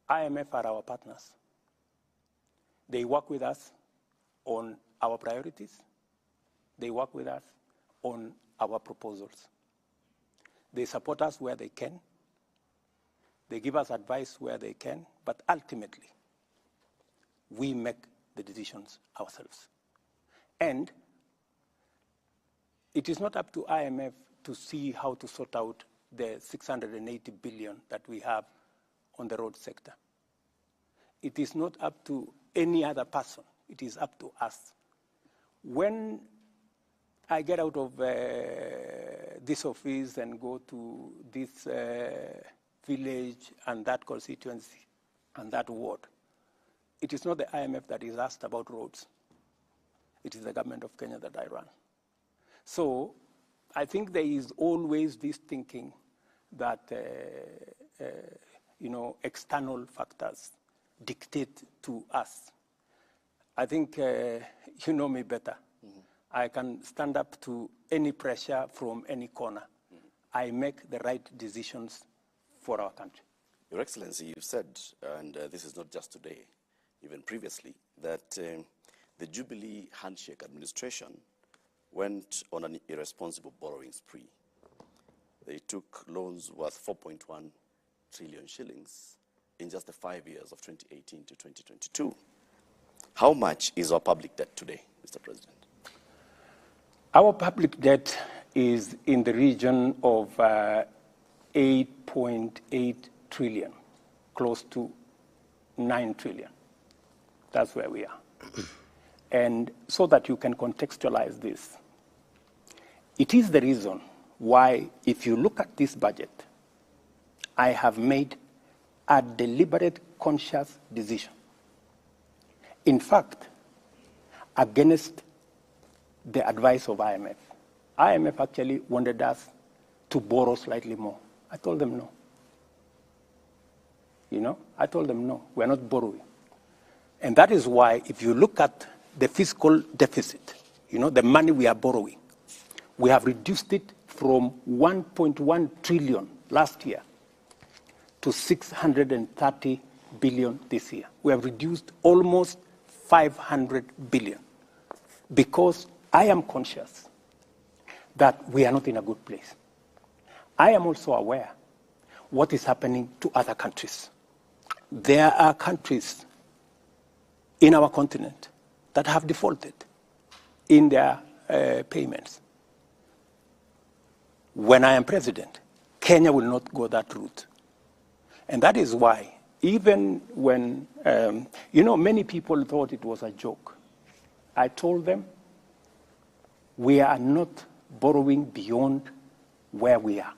IMF are our partners. They work with us on our priorities. They work with us on our proposals. They support us where they can. They give us advice where they can, but ultimately, we make the decisions ourselves. And it is not up to IMF to see how to sort out the 680 billion that we have on the road sector. It is not up to any other person. It is up to us. When I get out of this office and go to this village and that constituency and that ward, it is not the IMF that is asked about roads. It is the government of Kenya that I run. So I think there is always this thinking that external factors dictate to us. I think you know me better. Mm-hmm. I can stand up to any pressure from any corner. Mm-hmm. I make the right decisions for our country. Your Excellency, you've said, and this is not just today, even previously, that the Jubilee handshake administration went on an irresponsible borrowing spree. They took loans worth 4.1 trillion shillings in just the 5 years of 2018 to 2022. How much is our public debt today, Mr. President? Our public debt is in the region of 8.8 trillion, close to 9 trillion. That's where we are. And so that you can contextualize this, it is the reason why, if you look at this budget, I have made a deliberate, conscious decision. In fact, against the advice of IMF. IMF actually wanted us to borrow slightly more. I told them no. I told them no, we're not borrowing. And that is why, if you look at the fiscal deficit, the money we are borrowing, we have reduced it from 1.1 trillion last year to 630 billion this year. We have reduced almost 500 billion because I am conscious that we are not in a good place. I am also aware what is happening to other countries. There are countries in our continent that have defaulted in their payments. When I am president, Kenya will not go that route. And that is why, even when, many people thought it was a joke, I told them, we are not borrowing beyond where we are.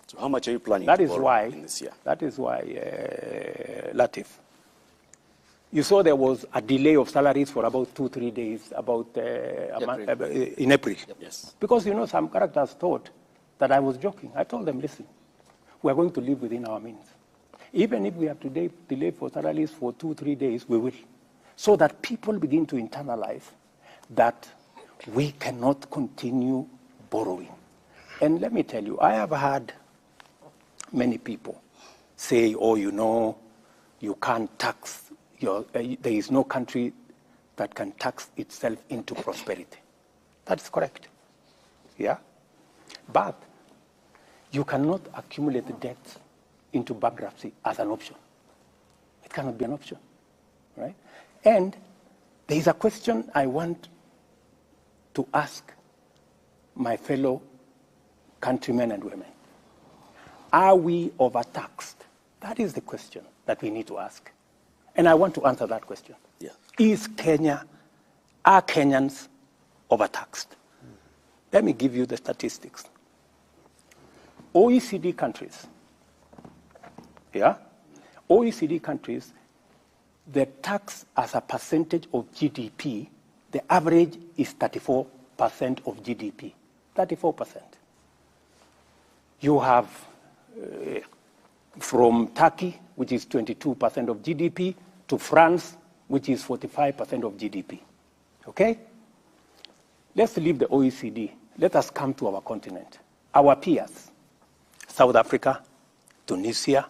So how much are you planning to borrow in this year? That is why, Latif, you saw there was a delay of salaries for about 2-3 days, in April. Yep. Yes. Because, some characters thought that I was joking. I told them, listen, we are going to live within our means. Even if we have to delay for salaries for 2-3 days, we will. So that people begin to internalize that we cannot continue borrowing. And let me tell you, I have had many people say, you can't tax there is no country that can tax itself into prosperity. That's correct. Yeah? But you cannot accumulate the debt into bankruptcy as an option. It cannot be an option, right? And there is a question I want to ask my fellow countrymen and women. Are we overtaxed? That is the question that we need to ask. And I want to answer that question. Yeah. Are Kenyans overtaxed? Let me give you the statistics. OECD countries, OECD countries, the tax as a percentage of GDP, the average is 34% of GDP. 34%. You have from Turkey, which is 22% of GDP, to France, which is 45% of GDP. Okay? Let's leave the OECD. Let us come to our continent. Our peers, South Africa, Tunisia,